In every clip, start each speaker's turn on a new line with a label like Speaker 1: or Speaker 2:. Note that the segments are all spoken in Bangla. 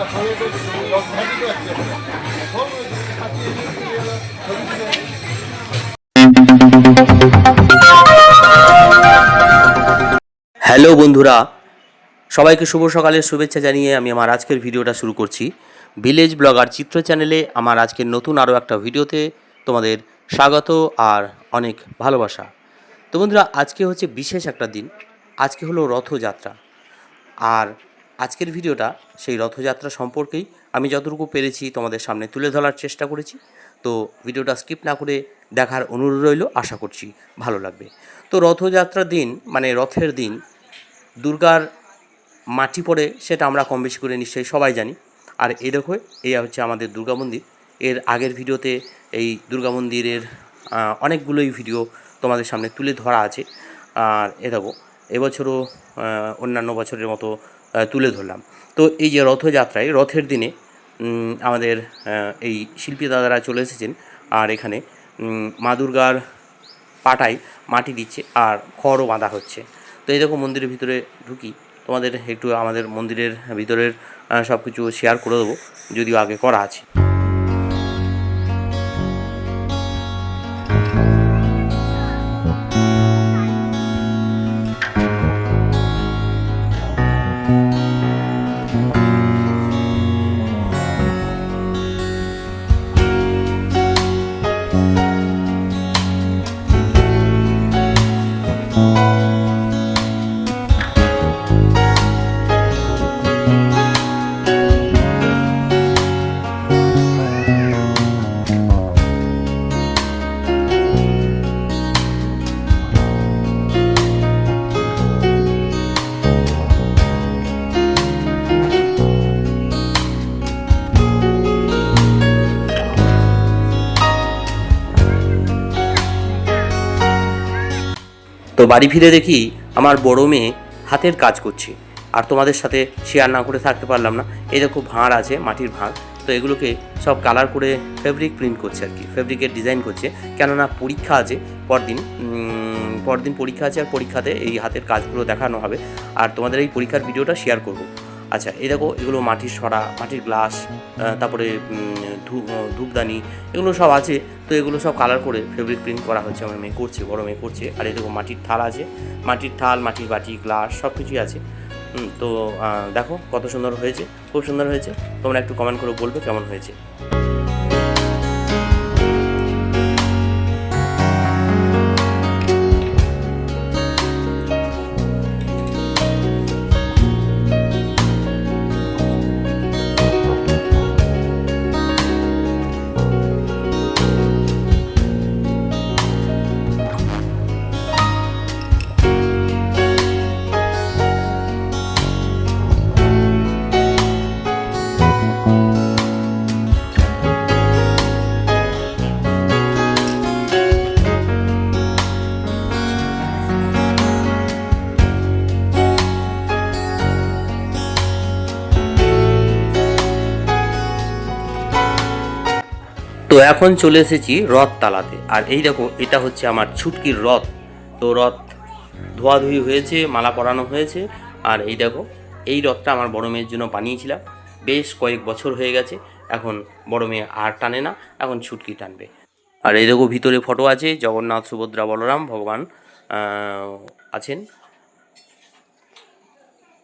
Speaker 1: হ্যালো বন্ধুরা, সবাইকে শুভ সকালের শুভেচ্ছা জানিয়ে আমি আমার আজকের ভিডিওটা শুরু করছি। ভিলেজ ব্লগার চিত্র চ্যানেলে আমার আজকের নতুন আরও একটা ভিডিওতে তোমাদের স্বাগত আর অনেক ভালোবাসা। তো বন্ধুরা, আজকে হচ্ছে বিশেষ একটা দিন। আজকে হলো রথযাত্রা। আর আজকের ভিডিওটা সেই রথযাত্রা সম্পর্কেই আমি যতটুকু পেরেছি তোমাদের সামনে তুলে ধরার চেষ্টা করেছি। তো ভিডিওটা স্কিপ না করে দেখার অনুরোধ রইল, আশা করছি ভালো লাগবে। তো রথযাত্রার দিন মানে রথের দিন দুর্গার মাটি পড়ে, সেটা আমরা কম বেশি করে নিশ্চয়ই সবাই জানি। আর এই দেখো, এই হচ্ছে আমাদের দুর্গা মন্দির। এর আগের ভিডিওতে এই দুর্গা মন্দিরের অনেকগুলোই ভিডিও তোমাদের সামনে তুলে ধরা আছে। আর এ দেখো, এবছরও অন্যান্য বছরের মতো তুলে ধরলাম। তো এই যে রথযাত্রায় রথের দিনে আমাদের এই শিল্পী দাদারা চলে এসেছেন আর এখানে মা দুর্গার পাটায় মাটি দিচ্ছে আর খড়ও বাঁধা হচ্ছে। তো এই দেখো, মন্দিরের ভিতরে ঢুকি, তোমাদের একটু আমাদের মন্দিরের ভিতরের সব কিছু শেয়ার করে দেবো, যদিও আগে করা আছে। তো বাড়ি ফিরে দেখি আমার বড় মেয়ে হাতের কাজ করছে, আর তোমাদের সাথে শেয়ার না করে থাকতে পারলাম না। এই দেখো, ভাঁড় আছে, মাটির ভাঁড়। তো এগুলোকে সব কালার করে ফেব্রিক প্রিন্ট করছে আর কি, ফেব্রিকের ডিজাইন করছে। কেননা পরীক্ষা আছে পরদিন পরীক্ষা আছে, আর পরীক্ষাতে এই হাতের কাজগুলো দেখানো হবে, আর তোমাদের এই পরীক্ষার ভিডিওটা শেয়ার করব। আচ্ছা, এই দেখো, এগুলো মাটির সরা, মাটির গ্লাস, তারপরে ধূপদানি, এগুলো সব আছে। তো এগুলো সব কালার করে ফেব্রিক প্রিন্ট করা হচ্ছে, আমার মেয়ে করছে, বড় মেয়ে করছে। আর এই দেখো, মাটির থাল আছে, মাটির থাল, মাটির বাটি, গ্লাস সব কিছুই আছে। তো দেখো কত সুন্দর হয়েছে, খুব সুন্দর হয়েছে। তোমরা একটু কমেন্ট করে বলবে কেমন হয়েছে। তো এখন চলে এসেছি রথ তালাতে। আর এই দেখো, এটা হচ্ছে আমার ছুটকির রথ। তো রথ ধোয়াধুয়ি হয়েছে, মালা পরানো হয়েছে। আর এই দেখো, এই রথটা আমার বড় মেয়ের জন্য বানিয়েছিলাম, বেশ কয়েক বছর হয়ে গেছে। এখন বড় মেয়ে আর টানে না, এখন ছুটকি টানবে। আর এই দেখো, ভিতরে ফটো আছে, জগন্নাথ, সুভদ্রা, বলরাম, ভগবান আছেন।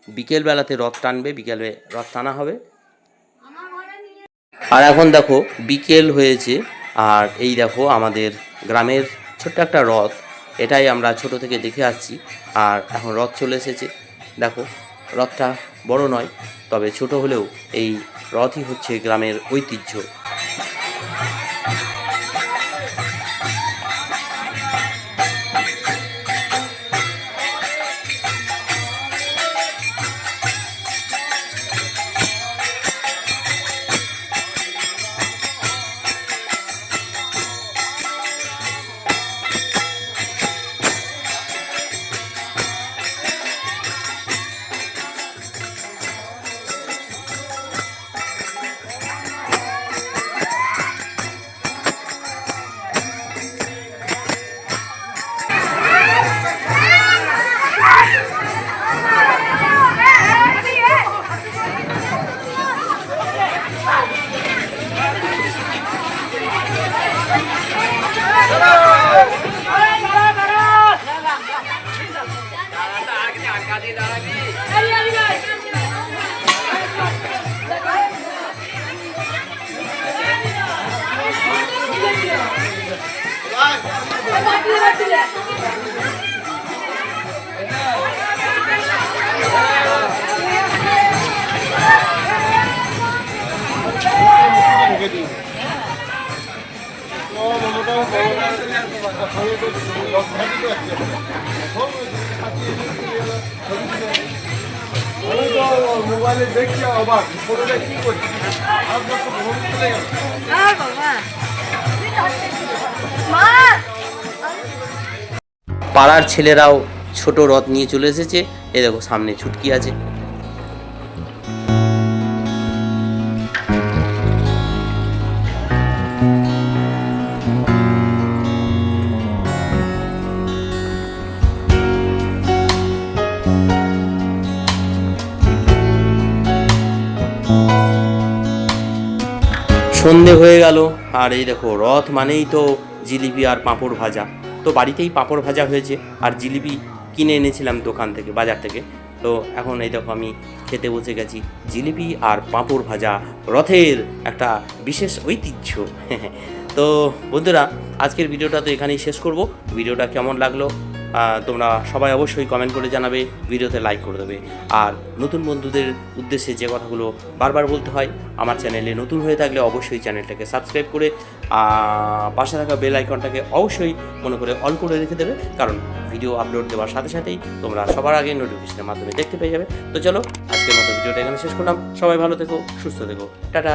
Speaker 1: বিকেলবেলাতে রথ টানবে, বিকেলে রথ টানা হবে। আর এখন দেখো, বিকেল হয়েছে, আর এই দেখো আমাদের গ্রামের ছোট্ট একটা রথ, এটাই আমরা ছোট থেকে দেখে আসছি। আর এখন রথ চলে এসেছে। দেখো, রথটা বড় নয়, তবে ছোট হলেও এই রথই হচ্ছে গ্রামের ঐতিহ্য।
Speaker 2: মোবাইলে দেখছি অবাক ফটোটা কি করছি
Speaker 1: পাড়ার ছেলেরাও ছোট রথ নিয়ে চলে এসেছে। এ দেখো সামনে ছুটকি আছে। সন্ধে হয়ে গেল, আর এই দেখো রথ মানেই তো জিলিপি আর পাঁপড় ভাজা। তো বাড়িতেই পাঁপড় ভাজা হয়েছে, আর জিলিপি কিনে এনেছিলাম দোকান থেকে, বাজার থেকে। তো এখন এই দেখো আমি খেতে বসে গেছি। জিলিপি আর পাঁপড় ভাজা রথের একটা বিশেষ ঐতিহ্য। তো বন্ধুরা, আজকের ভিডিওটা তো এখানেই শেষ করব। ভিডিওটা কেমন লাগলো তোমরা সবাই অবশ্যই কমেন্ট করে জানাবে, ভিডিওতে লাইক করে দেবে। আর নতুন বন্ধুদের উদ্দেশ্যে যে কথাগুলো বারবার বলতে হয়, আমার চ্যানেলে নতুন হয়ে থাকলে অবশ্যই চ্যানেলটাকে সাবস্ক্রাইব করে পাশে থাকা বেল আইকনটাকে অবশ্যই মনে করে অন করে রেখে দেবে, কারণ ভিডিও আপলোড দেওয়ার সাথে সাথেই তোমরা সবার আগে নোটিফিকেশনের মাধ্যমে দেখতে পেয়ে যাবে। তো চলো, আজকের মতো ভিডিওটা এখানে শেষ করলাম। সবাই ভালো থেকো, সুস্থ থেকো, টাটা।